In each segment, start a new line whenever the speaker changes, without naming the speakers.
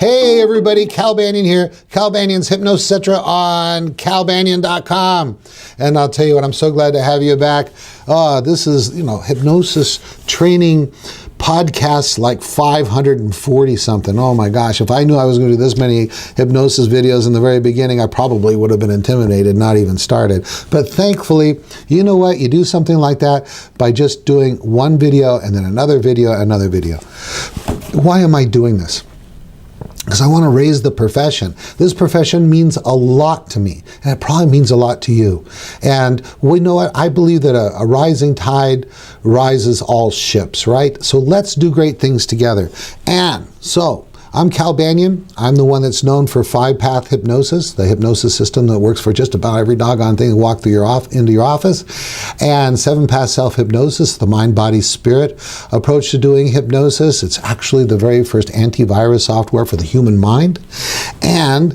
Hey everybody, Cal Banyan here. Cal Banyan's Hypnosis Etc. on calbanyan.com. And I'll tell you what, I'm so glad to have you back. This is, hypnosis training podcasts like 540 something. Oh my gosh, if I knew I was going to do this many hypnosis videos in the very beginning, I probably would have been intimidated, not even started. But thankfully, you know what? You do something like that by just doing one video and then another video, another video. Why am I doing this? Because I want to raise the profession. This profession means a lot to me, and it probably means a lot to you. And we know what? I believe that a rising tide rises all ships, right? So let's do great things together. And so, I'm Cal Banyan. I'm the one that's known for 5-path hypnosis, the hypnosis system that works for just about every doggone thing that walk through into your office, and 7-path self-hypnosis, the mind-body-spirit approach to doing hypnosis. It's actually the very first antivirus software for the human mind. And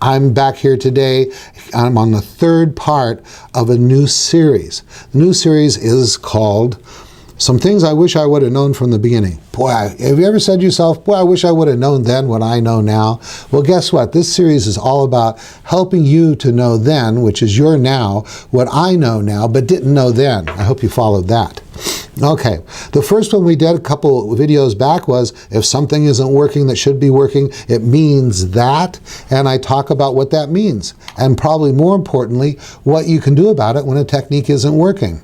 I'm back here today. I'm on the third part of a new series. The new series is called Some Things I Wish I Would Have Known from the Beginning. Boy, have you ever said to yourself, boy, I wish I would have known then what I know now? Well, guess what? This series is all about helping you to know then, which is your now, what I know now, but didn't know then. I hope you followed that. Okay, the first one we did a couple videos back was, if something isn't working that should be working, it means that, and I talk about what that means, and probably more importantly, what you can do about it when a technique isn't working.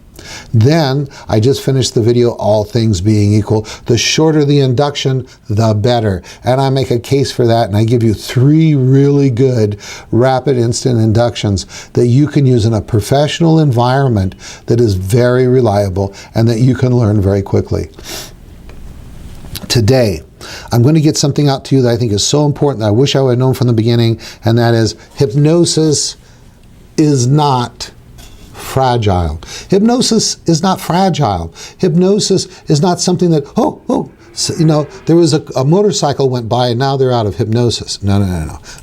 Then, I just finished the video, All Things Being Equal. The shorter the induction, the better. And I make a case for that, and I give you 3 really good rapid instant inductions that you can use in a professional environment that is very reliable and that you can learn very quickly. Today, I'm going to get something out to you that I think is so important that I wish I would have known from the beginning, and that is hypnosis is not fragile. Hypnosis is not fragile. Hypnosis is not something that, there was a motorcycle went by and now they're out of hypnosis. No.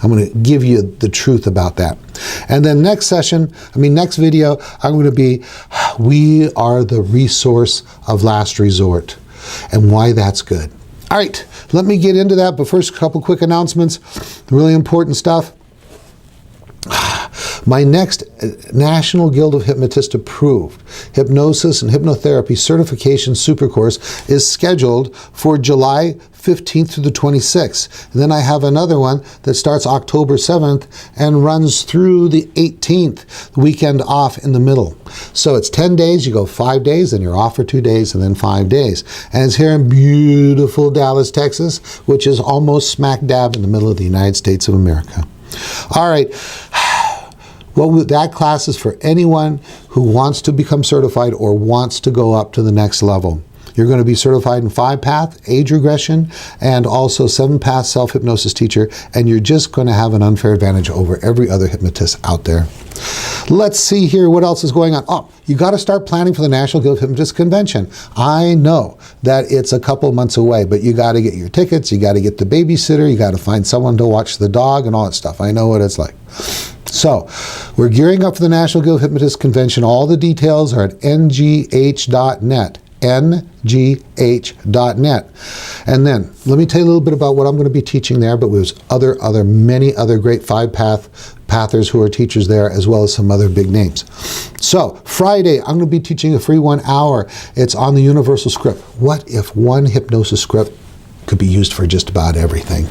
I'm going to give you the truth about that. And then next video, I'm going to be, we are the resource of last resort, and why that's good. All right, let me get into that, but first, a couple quick announcements, really important stuff. My next National Guild of Hypnotists approved Hypnosis and Hypnotherapy Certification Supercourse is scheduled for July 15th through the 26th. And then I have another one that starts October 7th and runs through the 18th, the weekend off in the middle. So it's 10 days, you go 5 days, then you're off for 2 days, and then 5 days. And it's here in beautiful Dallas, Texas, which is almost smack dab in the middle of the United States of America. All right. Well, that class is for anyone who wants to become certified or wants to go up to the next level. You're going to be certified in 5-path, age regression, and also 7-path self-hypnosis teacher, and you're just going to have an unfair advantage over every other hypnotist out there. Let's see here what else is going on. Oh, you got to start planning for the National Guild of Hypnotists Convention. I know that it's a couple months away, but you got to get your tickets, you got to get the babysitter, you got to find someone to watch the dog and all that stuff. I know what it's like. So, we're gearing up for the National Guild of Hypnotists Convention. All the details are at ngh.net. ngh.net. And then, let me tell you a little bit about what I'm going to be teaching there, but there's many other great 5-pathers who are teachers there, as well as some other big names. So, Friday, I'm going to be teaching a free 1 hour. It's on the universal script. What if one hypnosis script could be used for just about everything?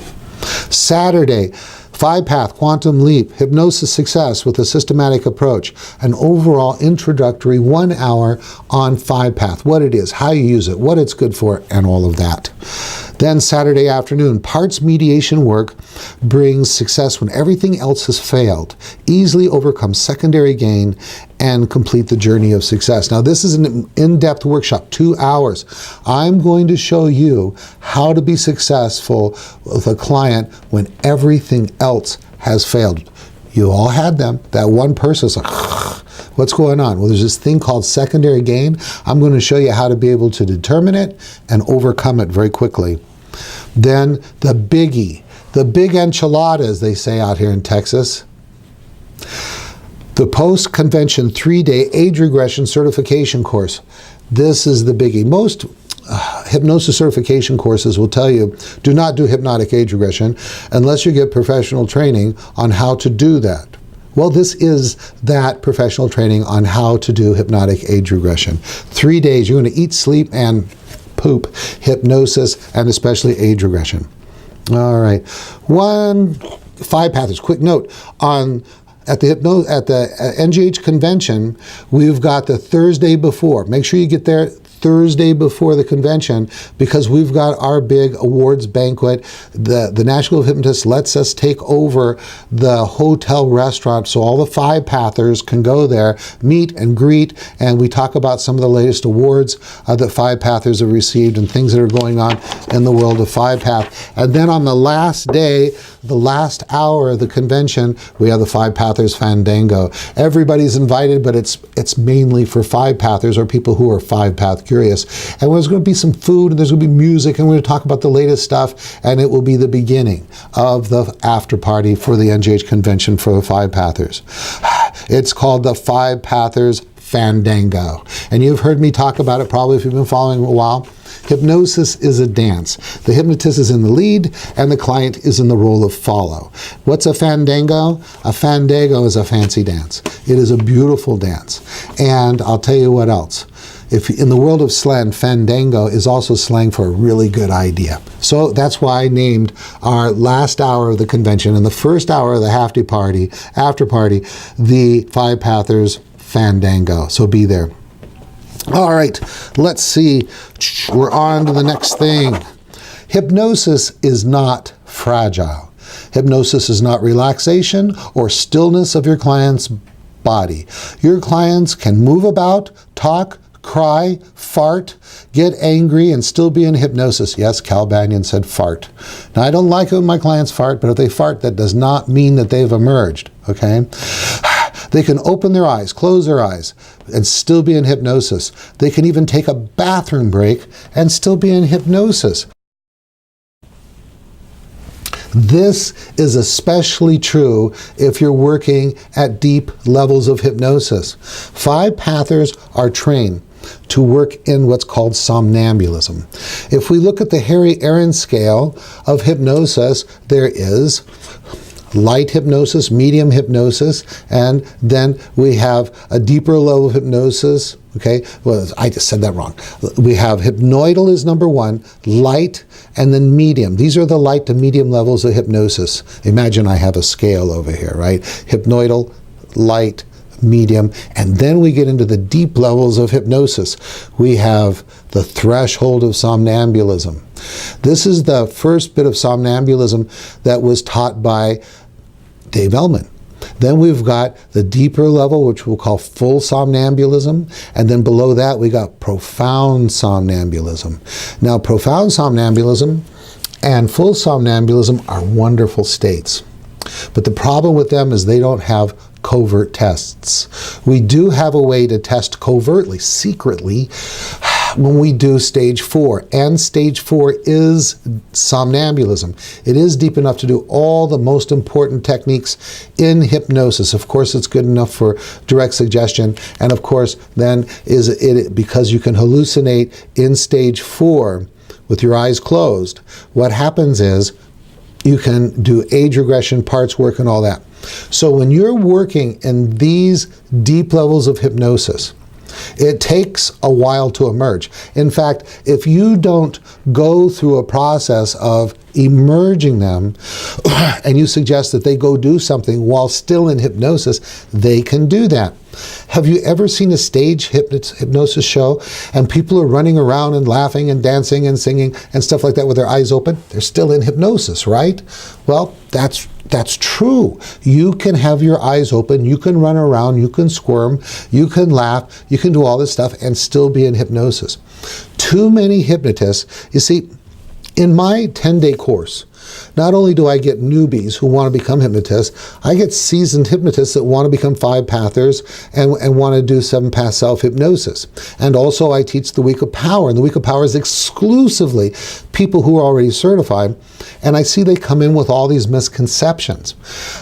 Saturday, 5-path, quantum leap, hypnosis success with a systematic approach, an overall introductory 1 hour on 5-path, what it is, how you use it, what it's good for, and all of that. Then Saturday afternoon, parts mediation work brings success when everything else has failed. Easily overcome secondary gain and complete the journey of success. Now, this is an in-depth workshop, 2 hours. I'm going to show you how to be successful with a client when everything else has failed. You all had them. That one person's like, what's going on? Well, there's this thing called secondary gain. I'm going to show you how to be able to determine it and overcome it very quickly. Then the biggie, the big enchilada, as they say out here in Texas. The post-convention 3-day age regression certification course. This is the biggie. Most hypnosis certification courses will tell you, do not do hypnotic age regression unless you get professional training on how to do that. Well, this is that professional training on how to do hypnotic age regression. 3 days, you're going to eat, sleep, and poop hypnosis, and especially age regression. All right. 5 paths. Quick note on at the NGH convention, we've got the Thursday before. Make sure you get there Thursday before the convention, because we've got our big awards banquet. The National Hypnotists lets us take over the hotel restaurant, so all the 5 pathers can go there, meet and greet, and we talk about some of the latest awards that 5 pathers have received and things that are going on in the world of 5 path. And then on the last day, the last hour of the convention, we have the 5 pathers fandango. Everybody's invited, but it's mainly for 5 pathers or people who are 5 path curious. And there's going to be some food, and there's going to be music, and we're going to talk about the latest stuff, and it will be the beginning of the after party for the NGH convention for the 5 pathers. It's called the 5 pathers fandango. And you've heard me talk about it probably if you've been following a while. Hypnosis is a dance. The hypnotist is in the lead, and the client is in the role of follow. What's a fandango? A fandango is a fancy dance. It is a beautiful dance. And I'll tell you what else. If in the world of slang, fandango is also slang for a really good idea. So that's why I named our last hour of the convention and the first hour of the after party, the 5 pathers fandango. So be there. All right, let's see. We're on to the next thing. Hypnosis is not fragile. Hypnosis is not relaxation or stillness of your client's body. Your clients can move about, talk, cry, fart, get angry, and still be in hypnosis. Yes, Cal Banyan said fart. Now, I don't like it when my clients fart, but if they fart, that does not mean that they've emerged, okay? They can open their eyes, close their eyes, and still be in hypnosis. They can even take a bathroom break and still be in hypnosis. This is especially true if you're working at deep levels of hypnosis. 5 pathers are trained to work in what's called somnambulism. If we look at the Harry Aaron scale of hypnosis, there is light hypnosis, medium hypnosis, and then we have a deeper level of hypnosis. Okay, well, I just said that wrong. We have hypnoidal is number 1, light, and then medium. These are the light to medium levels of hypnosis. Imagine I have a scale over here, right? Hypnoidal, light, medium, and then we get into the deep levels of hypnosis. We have the threshold of somnambulism. This is the first bit of somnambulism that was taught by Dave Ellman. Then we've got the deeper level, which we'll call full somnambulism, and then below that we got profound somnambulism. Now, profound somnambulism and full somnambulism are wonderful states, but the problem with them is they don't have covert tests. We do have a way to test covertly, secretly, when we do stage 4, and stage 4 is somnambulism. It is deep enough to do all the most important techniques in hypnosis. Of course, it's good enough for direct suggestion, and of course, then is it because you can hallucinate in stage 4 with your eyes closed. What happens is you can do age regression, parts work, and all that. So when you're working in these deep levels of hypnosis, it takes a while to emerge. In fact, if you don't go through a process of emerging them, and you suggest that they go do something while still in hypnosis, they can do that. Have you ever seen a stage hypnosis show and people are running around and laughing and dancing and singing and stuff like that with their eyes open? They're still in hypnosis, right? Well, that's true. You can have your eyes open, you can run around, you can squirm, you can laugh, you can do all this stuff and still be in hypnosis. Too many hypnotists, you see, in my 10-day course, not only do I get newbies who want to become hypnotists, I get seasoned hypnotists that want to become 5 pathers and want to do 7 path self-hypnosis. And also I teach the Week of Power, and the Week of Power is exclusively people who are already certified, and I see they come in with all these misconceptions.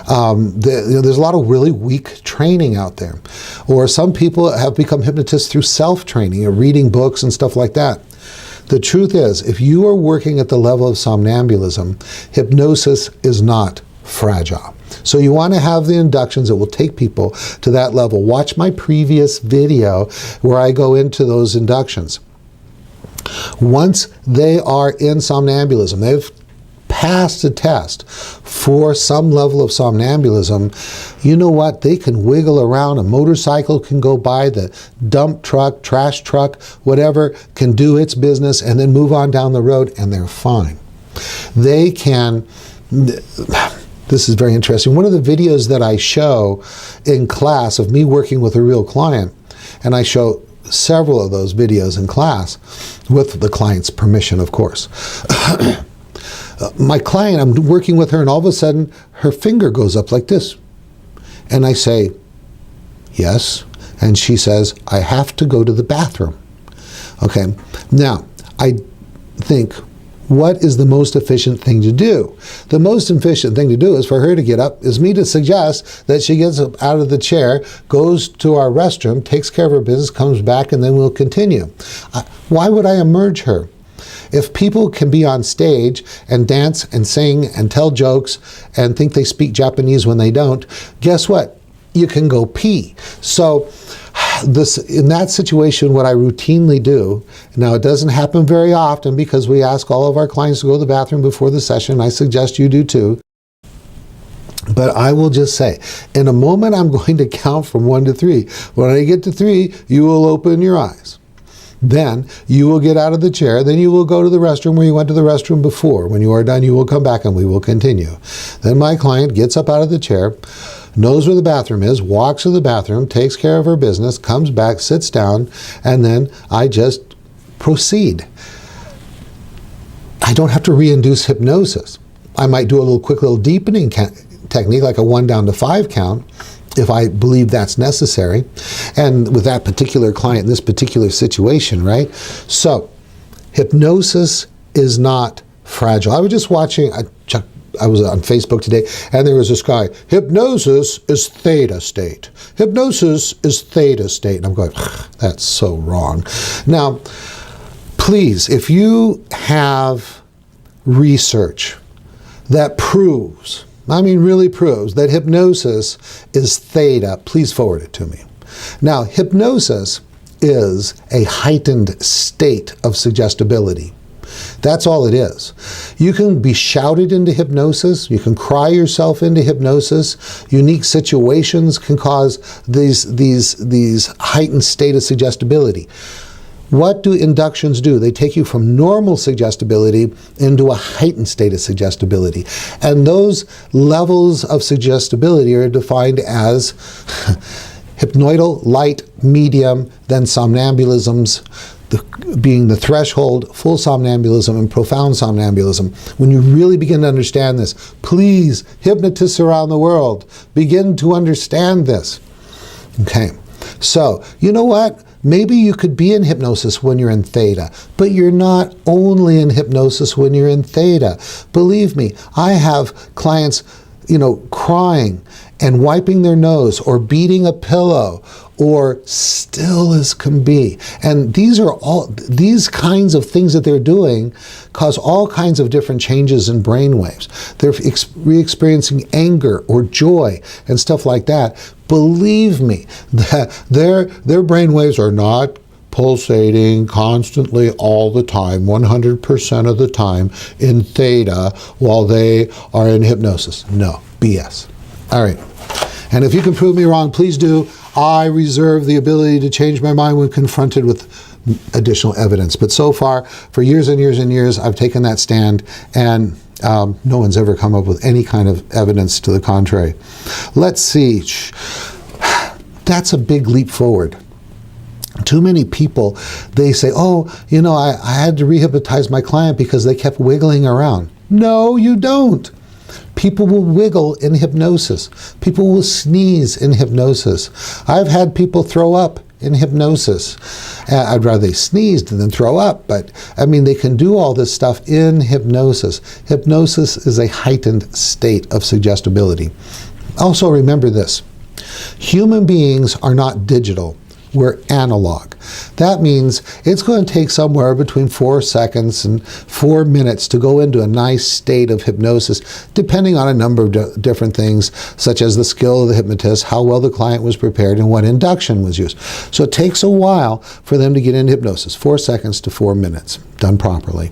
There's a lot of really weak training out there. Or some people have become hypnotists through self-training or reading books and stuff like that. The truth is, if you are working at the level of somnambulism, hypnosis is not fragile. So you want to have the inductions that will take people to that level. Watch my previous video where I go into those inductions. Once they are in somnambulism, they've passed a test for some level of somnambulism, you know what? They can wiggle around. A motorcycle can go by, the dump truck, trash truck, whatever, can do its business and then move on down the road, and they're fine. They can... This is very interesting. One of the videos that I show in class of me working with a real client, and I show several of those videos in class with the client's permission, of course. My client, I'm working with her, and all of a sudden her finger goes up like this. And I say, yes. And she says, I have to go to the bathroom. Okay. Now, I think, what is the most efficient thing to do? The most efficient thing to do is for her to get up, is me to suggest that she gets up out of the chair, goes to our restroom, takes care of her business, comes back, and then we'll continue. Why would I emerge her? If people can be on stage and dance and sing and tell jokes and think they speak Japanese when they don't, guess what? You can go pee. So in that situation, what I routinely do, now it doesn't happen very often because we ask all of our clients to go to the bathroom before the session. I suggest you do too. But I will just say, in a moment, I'm going to count from 1 to 3. When I get to 3, you will open your eyes. Then you will get out of the chair. Then you will go to the restroom where you went to the restroom before. When you are done, you will come back and we will continue. Then my client gets up out of the chair, knows where the bathroom is, walks to the bathroom, takes care of her business, comes back, sits down, and then I just proceed. I don't have to reinduce hypnosis. I might do a little quick little deepening technique, like a 1 down to 5 count, if I believe that's necessary, and with that particular client in this particular situation, right? So, hypnosis is not fragile. I was just watching, I was on Facebook today, and there was this guy, hypnosis is theta state. Hypnosis is theta state. And I'm going, that's so wrong. Now, please, if you have research that proves, I mean really proves, that hypnosis is theta, please forward it to me. Now, hypnosis is a heightened state of suggestibility. That's all it is. You can be shouted into hypnosis. You can cry yourself into hypnosis. Unique situations can cause these heightened state of suggestibility. What do inductions do? They take you from normal suggestibility into a heightened state of suggestibility. And those levels of suggestibility are defined as hypnoidal, light, medium, then somnambulisms, being the threshold, full somnambulism, and profound somnambulism. When you really begin to understand this, please, hypnotists around the world, begin to understand this. Okay, so you know what? Maybe you could be in hypnosis when you're in theta, but you're not only in hypnosis when you're in theta. Believe me, I have clients, crying and wiping their nose or beating a pillow or still as can be. And these kinds of things that they're doing cause all kinds of different changes in brain waves. They're re-experiencing anger or joy and stuff like that. Believe me, that their brain waves are not pulsating constantly all the time, 100% of the time in theta while they are in hypnosis. No, BS. All right. And if you can prove me wrong, please do. I reserve the ability to change my mind when confronted with additional evidence. But so far, for years and years and years, I've taken that stand, and no one's ever come up with any kind of evidence to the contrary. Let's see. That's a big leap forward. Too many people, they say, I had to rehypnotize my client because they kept wiggling around. No, you don't. People will wiggle in hypnosis. People will sneeze in hypnosis. I've had people throw up in hypnosis. I'd rather they sneezed than throw up, but they can do all this stuff in hypnosis. Hypnosis is a heightened state of suggestibility. Also remember this, human beings are not digital. We're analog. That means it's going to take somewhere between 4 seconds and 4 minutes to go into a nice state of hypnosis, depending on a number of different things, such as the skill of the hypnotist, how well the client was prepared, and what induction was used. So it takes a while for them to get into hypnosis, 4 seconds to 4 minutes, done properly.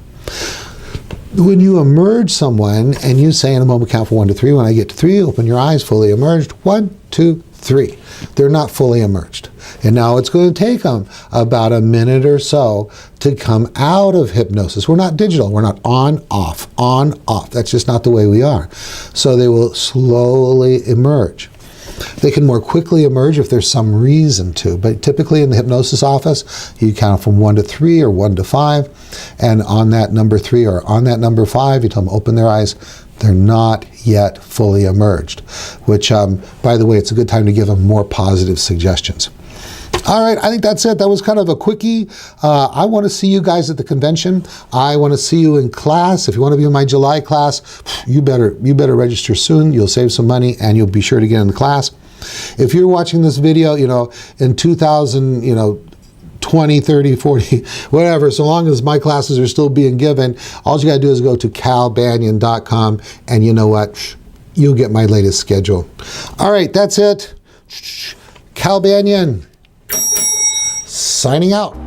When you emerge someone and you say in a moment, count from 1 to 3, when I get to 3, open your eyes, fully emerged, 1, 2, 3. They're not fully emerged. And now it's going to take them about a minute or so to come out of hypnosis. We're not digital. We're not on, off, on, off. That's just not the way we are. So they will slowly emerge. They can more quickly emerge if there's some reason to, but typically in the hypnosis office, you count from 1 to 3 or 1 to 5, and on that number 3 or on that number 5, you tell them open their eyes. They're not yet fully emerged, which, by the way, it's a good time to give them more positive suggestions. All right, I think that's it. That was kind of a quickie. I want to see you guys at the convention. I want to see you in class. If you want to be in my July class, you better register soon. You'll save some money and you'll be sure to get in the class. If you're watching this video, in 2000, 20, 30, 40, whatever, so long as my classes are still being given, all you got to do is go to calbanyan.com and you know what? You'll get my latest schedule. All right, that's it. Cal Banyan signing out.